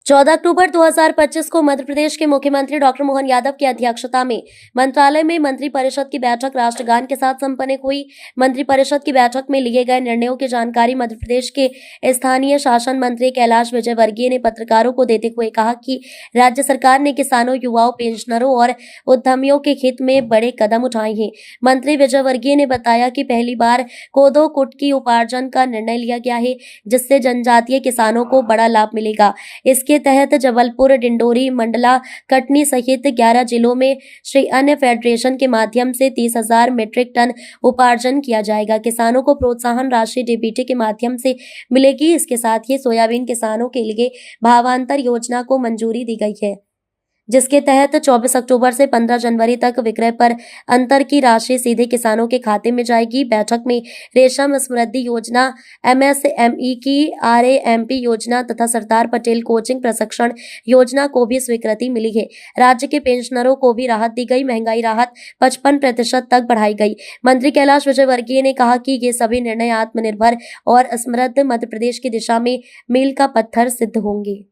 14 अक्टूबर 2025 को मध्य प्रदेश के मुख्यमंत्री डॉक्टर मोहन यादव की अध्यक्षता में मंत्रालय में मंत्रिपरिषद की बैठक राष्ट्रगान के साथ संपन्न हुई। मंत्रिपरिषद की बैठक में लिए गए निर्णयों की जानकारी मध्य प्रदेश के स्थानीय शासन मंत्री कैलाश विजयवर्गीय ने पत्रकारों को देते हुए कहा कि राज्य सरकार ने किसानों, युवाओं, पेंशनरों और उद्यमियों के हित में बड़े कदम उठाए हैं। मंत्री विजयवर्गीय ने बताया कि पहली बार कोदो कुटकी उपार्जन का निर्णय लिया गया है, जिससे जनजातीय किसानों को बड़ा लाभ मिलेगा। इसके तहत जबलपुर, डिंडोरी, मंडला, कटनी सहित 11 जिलों में श्री अन्न फेडरेशन के माध्यम से 30,000 मीट्रिक टन उपार्जन किया जाएगा। किसानों को प्रोत्साहन राशि डीबीटी के माध्यम से मिलेगी। इसके साथ ही सोयाबीन किसानों के लिए भावांतर योजना को मंजूरी दी गई है, जिसके तहत 24 अक्टूबर से 15 जनवरी तक विक्रय पर अंतर की राशि सीधे किसानों के खाते में जाएगी। बैठक में रेशम समृद्धि योजना, एमएसएमई की आरएएमपी योजना तथा सरदार पटेल कोचिंग प्रशिक्षण योजना को भी स्वीकृति मिली है। राज्य के पेंशनरों को भी राहत दी गई। महंगाई राहत 55% तक बढ़ाई गई। मंत्री कैलाश विजयवर्गीय ने कहा कि ये सभी निर्णय आत्मनिर्भर और समृद्ध मध्य प्रदेश की दिशा में मील का पत्थर सिद्ध होंगे।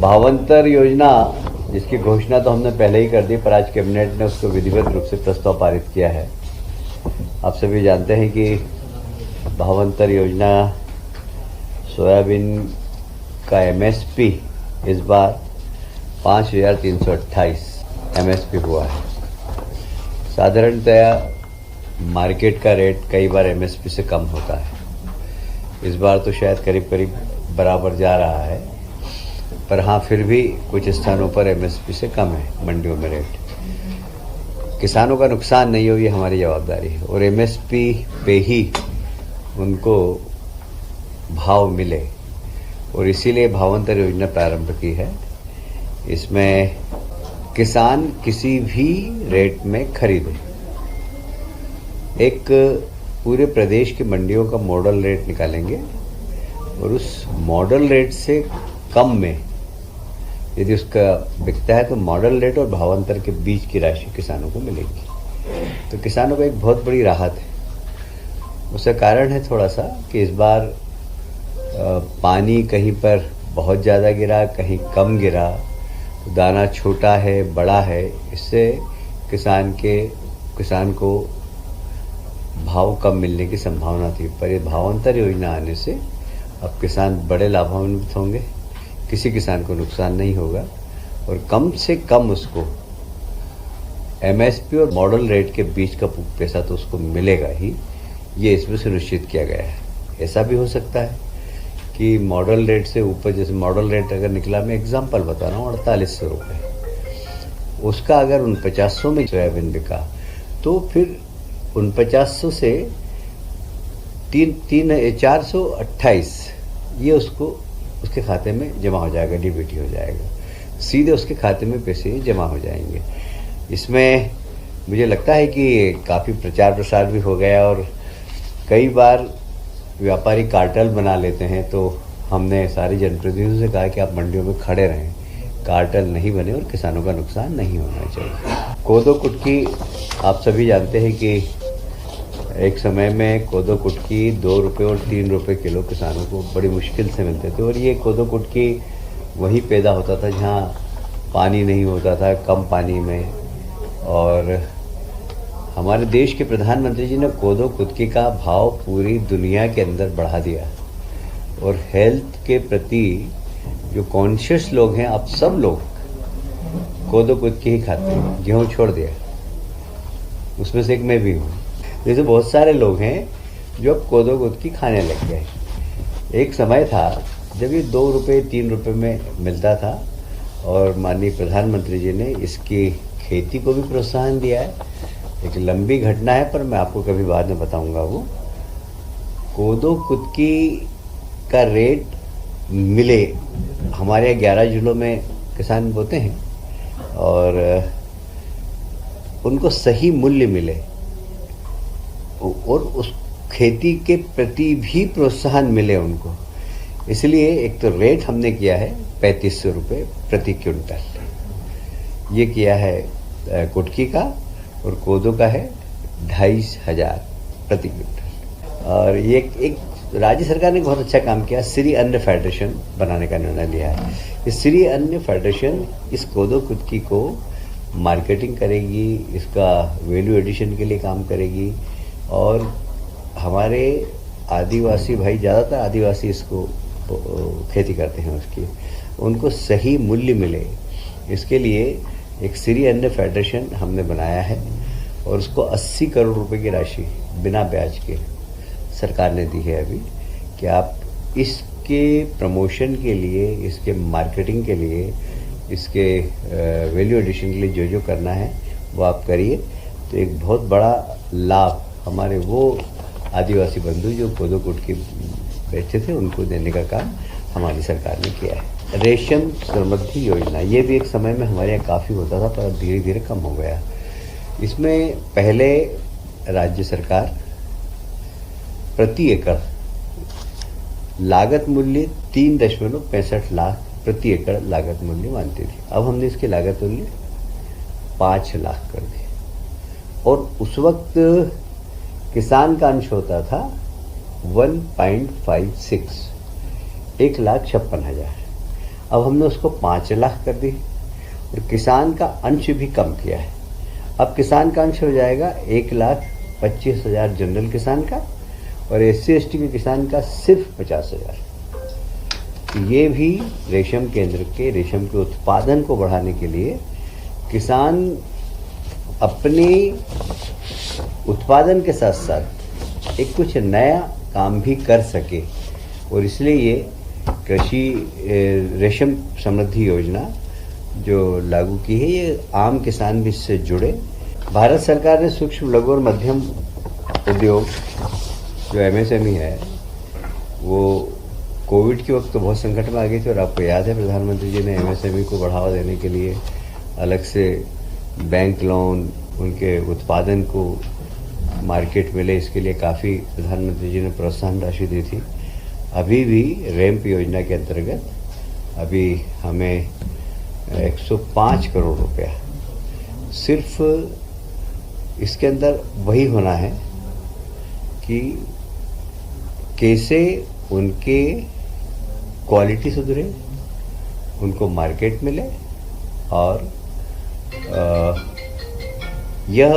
भावांतर योजना जिसकी घोषणा तो हमने पहले ही कर दी, पर आज कैबिनेट ने उसको विधिवत रूप से प्रस्ताव पारित किया है। आप सभी जानते हैं कि भावांतर योजना सोयाबीन का एमएसपी इस बार 5,328 एमएसपी हुआ है। साधारणतया मार्केट का रेट कई बार एमएसपी से कम होता है। इस बार तो शायद करीब करीब बराबर जा रहा है, पर हाँ, फिर भी कुछ स्थानों पर एमएसपी से कम है मंडियों में रेट। किसानों का नुकसान नहीं हो, ये हमारी जवाबदारी है, और एमएसपी पे ही उनको भाव मिले, और इसीलिए भावांतर योजना प्रारंभ की है। इसमें किसान किसी भी रेट में खरीदे। एक पूरे प्रदेश की मंडियों का मॉडल रेट निकालेंगे, और उस मॉडल रेट से कम में यदि उसका बिकता है तो मॉडल रेट और भावांतर के बीच की राशि किसानों को मिलेगी। तो किसानों को एक बहुत बड़ी राहत है। उसका कारण है थोड़ा सा कि इस बार पानी कहीं पर बहुत ज़्यादा गिरा, कहीं कम गिरा, दाना छोटा है, बड़ा है। इससे किसान को भाव कम मिलने की संभावना थी, पर ये भावांतर योजना आने से अब किसान बड़े लाभान्वित होंगे। किसी किसान को नुकसान नहीं होगा, और कम से कम उसको एमएसपी और मॉडल रेट के बीच का पैसा तो उसको मिलेगा ही, ये इसमें सुनिश्चित किया गया है। ऐसा भी हो सकता है कि मॉडल रेट से ऊपर, जैसे मॉडल रेट अगर निकला, मैं एग्जांपल बता रहा हूँ, 4800 रुपये, उसका अगर 4900 में सोयाबीन बिका तो फिर 4900 से 428 ये उसके खाते में जमा हो जाएगा, डीबीटी हो जाएगा, सीधे उसके खाते में पैसे जमा हो जाएंगे। इसमें मुझे लगता है कि काफ़ी प्रचार प्रसार भी हो गया, और कई बार व्यापारी कार्टेल बना लेते हैं, तो हमने सारे जनप्रतिनिधियों से कहा कि आप मंडियों में खड़े रहें, कार्टेल नहीं बने और किसानों का नुकसान नहीं होना चाहिए। कोदो कुटकी आप सभी जानते हैं कि एक समय में कोदो कुटकी 2 रुपये और 3 रुपये किलो किसानों को बड़ी मुश्किल से मिलते थे, और ये कोदो कुटकी वहीं पैदा होता था जहाँ पानी नहीं होता था, कम पानी में। और हमारे देश के प्रधानमंत्री जी ने कोदो कुटकी का भाव पूरी दुनिया के अंदर बढ़ा दिया, और हेल्थ के प्रति जो कॉन्शियस लोग हैं, अब सब लोग कोदो कुटकी ही खाते हैं, गेहूँ छोड़ दिया। उसमें से एक मैं भी हूँ। जैसे बहुत सारे लोग हैं जो अब कोदो कुटकी खाने लग गए। एक समय था जब ये 2 रुपये 3 रुपये में मिलता था, और माननीय प्रधानमंत्री जी ने इसकी खेती को भी प्रोत्साहन दिया है। एक लंबी घटना है, पर मैं आपको कभी बाद में बताऊंगा। वो कोदो कुटकी का रेट मिले, हमारे 11 जिलों में किसान बोते हैं, और उनको सही मूल्य मिले, और खेती के प्रति भी प्रोत्साहन मिले उनको, इसलिए एक तो रेट हमने किया है 3500 रुपये प्रति क्विंटल, ये किया है कुटकी का, और कोदो का है 2500 प्रति क्विंटल। और ये एक राज्य सरकार ने बहुत अच्छा काम किया, श्री अन्न फेडरेशन बनाने का निर्णय लिया है। इस श्री अन्न फेडरेशन इस कोदो कुटकी को मार्केटिंग करेगी, इसका वैल्यू एडिशन के लिए काम करेगी, और हमारे आदिवासी भाई, ज़्यादातर आदिवासी इसको खेती करते हैं, उसकी उनको सही मूल्य मिले, इसके लिए एक श्री अन्न फेडरेशन हमने बनाया है, और उसको 80 करोड़ रुपए की राशि बिना ब्याज के सरकार ने दी है अभी, कि आप इसके प्रमोशन के लिए, इसके मार्केटिंग के लिए, इसके वैल्यू एडिशन के लिए जो करना है वो आप करिए। तो एक बहुत बड़ा लाभ हमारे वो आदिवासी बंधु जो कोदो कुटकी बेचते थे, उनको देने का काम हमारी सरकार ने किया है। रेशम समृद्धि योजना, ये भी एक समय में हमारे यहाँ काफ़ी होता था, पर धीरे धीरे कम हो गया। इसमें पहले राज्य सरकार प्रति एकड़ लागत मूल्य 3.65 लाख प्रति एकड़ लागत मूल्य मानती थी। अब हमने इसकी लागत मूल्य 5 लाख कर दी, और उस वक्त किसान का अंश होता था 1.56, 1,56,000। अब हमने उसको 5 लाख कर दी, और किसान का अंश भी कम किया है। अब किसान का अंश हो जाएगा 1,25,000 जनरल किसान का, और SC/ST के किसान का सिर्फ 50,000। ये भी रेशम केंद्र के रेशम के उत्पादन को बढ़ाने के लिए किसान अपने उत्पादन के साथ साथ एक कुछ नया काम भी कर सके, और इसलिए ये कृषि रेशम समृद्धि योजना जो लागू की है, ये आम किसान भी इससे जुड़े। भारत सरकार ने सूक्ष्म लघु और मध्यम उद्योग जो MSME है, वो कोविड के वक्त तो बहुत संकट में आ गई थी, और आपको याद है प्रधानमंत्री जी ने MSME को बढ़ावा देने के लिए अलग से बैंक लोन, उनके उत्पादन को मार्केट मिले, इसके लिए काफ़ी प्रधानमंत्री जी ने प्रोत्साहन राशि दी थी। अभी भी रैंप योजना के अंतर्गत अभी हमें 105 करोड़ रुपया सिर्फ इसके अंदर वही होना है कि कैसे उनके क्वालिटी सुधरे, उनको मार्केट मिले, और यह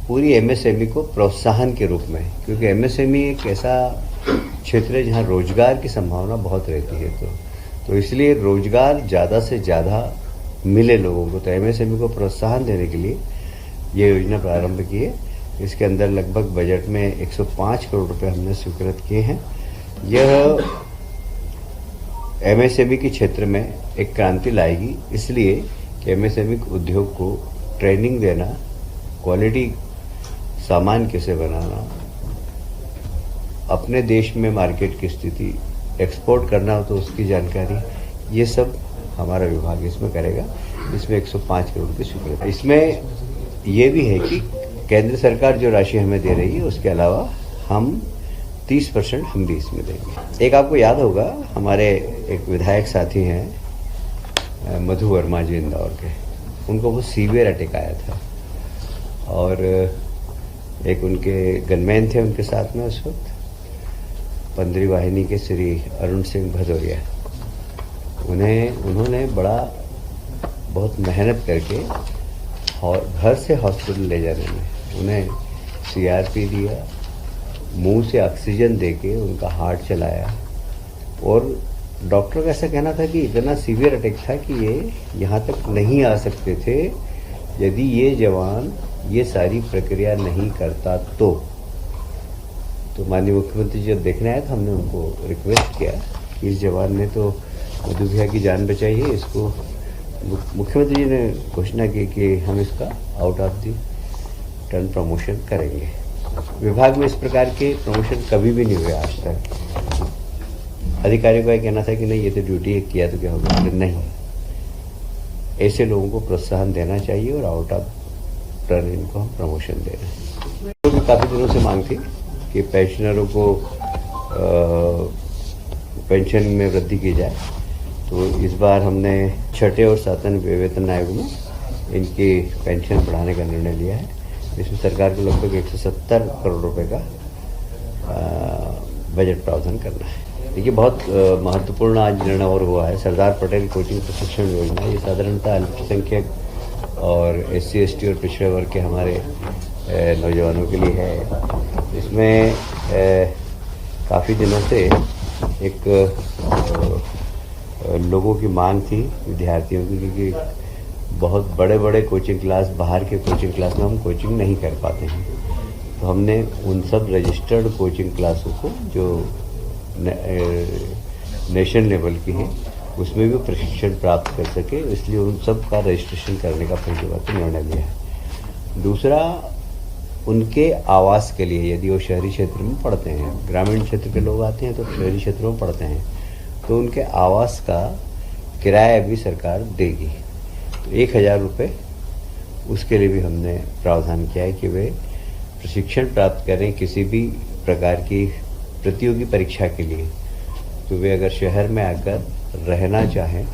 पूरी MSME को प्रोत्साहन के रूप में, क्योंकि MSME एक ऐसा क्षेत्र है जहाँ रोजगार की संभावना बहुत रहती है, तो इसलिए रोजगार ज़्यादा से ज़्यादा मिले लोगों को, तो MSME को प्रोत्साहन देने के लिए ये योजना प्रारंभ की है। इसके अंदर लगभग बजट में 105 करोड़ रुपए हमने स्वीकृत किए हैं। यह MSME के क्षेत्र में एक क्रांति लाएगी, इसलिए कि MSME उद्योग को ट्रेनिंग देना, क्वालिटी सामान कैसे बनाना, अपने देश में मार्केट की स्थिति, एक्सपोर्ट करना हो तो उसकी जानकारी, ये सब हमारा विभाग इसमें करेगा। इसमें 105 करोड़ की स्वीकृत है। इसमें ये भी है कि केंद्र सरकार जो राशि हमें दे रही है, उसके अलावा हम 30% हम भी इसमें देंगे। एक आपको याद होगा, हमारे एक विधायक साथी हैं मधु वर्मा जी इंदौर के, उनको वो सीवियर अटैक आया था, और एक उनके गनमैन थे उनके साथ में उस वक्त, 15वीं वाहिनी के श्री अरुण सिंह भदौरिया। उन्होंने बहुत मेहनत करके घर से हॉस्पिटल ले जाने में उन्हें CRP दिया, मुंह से ऑक्सीजन देके उनका हार्ट चलाया, और डॉक्टर का ऐसा कहना था कि इतना सीवियर अटैक था कि ये यहाँ तक नहीं आ सकते थे यदि ये जवान ये सारी प्रक्रिया नहीं करता तो माननीय मुख्यमंत्री जी जब देखने आए तो हमने उनको रिक्वेस्ट किया कि इस जवान ने तो मधु भैया की जान बचाई है, इसको मुख्यमंत्री जी ने घोषणा की कि हम इसका out of the turn promotion करेंगे। विभाग में इस प्रकार के प्रमोशन कभी भी नहीं हुए आज तक। अधिकारियों का कहना था कि नहीं ये तो ड्यूटी है, किया तो क्या होगा, नहीं, ऐसे लोगों को प्रोत्साहन देना चाहिए और आउट ऑफ टर्न इनको हम प्रमोशन दे रहे हैं। तो काफ़ी दिनों से मांग थी कि पेंशनरों को पेंशन में वृद्धि की जाए। तो इस बार हमने छठे और सातवें वेतन आयोग में इनकी पेंशन बढ़ाने का निर्णय लिया है। इसमें सरकार को लगभग 170 करोड़ रुपए का बजट प्रावधान करना है। देखिए, बहुत महत्वपूर्ण आज निर्णय और हुआ है। सरदार पटेल कोचिंग प्रशिक्षण योजना, ये साधारणतः अल्पसंख्यक और SC ST और पिछड़े वर्ग के हमारे नौजवानों के लिए है। इसमें काफ़ी दिनों से एक लोगों की मांग थी विद्यार्थियों की, क्योंकि बहुत बड़े बड़े कोचिंग क्लास, बाहर के कोचिंग क्लास में हम कोचिंग नहीं कर पाते हैं। तो हमने उन सब रजिस्टर्ड कोचिंग क्लासों को जो नेशनल लेवल की हैं उसमें भी प्रशिक्षण प्राप्त कर सके, इसलिए उन सब का रजिस्ट्रेशन करने का पहली बार तो निर्णय लिया है। दूसरा, उनके आवास के लिए, यदि वो शहरी क्षेत्र में पढ़ते हैं, ग्रामीण क्षेत्र के लोग आते हैं तो शहरी क्षेत्रों में पढ़ते हैं, तो उनके आवास का किराया भी सरकार देगी। तो 1000 रुपये उसके लिए भी हमने प्रावधान किया है कि वे प्रशिक्षण प्राप्त करें किसी भी प्रकार की प्रतियोगी परीक्षा के लिए। तो वे अगर शहर में आकर रहना चाहें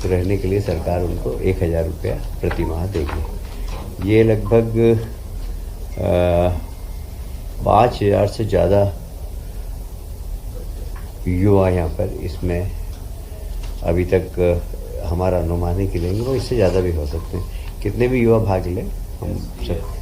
तो रहने के लिए सरकार उनको 1000 रुपया प्रति माह देगी। ये लगभग 5000 से ज़्यादा युवा यहाँ पर इसमें अभी तक हमारा अनुमान है कि लेंगे, वो इससे ज़्यादा भी हो सकते हैं। कितने भी युवा भाग लें, हम सब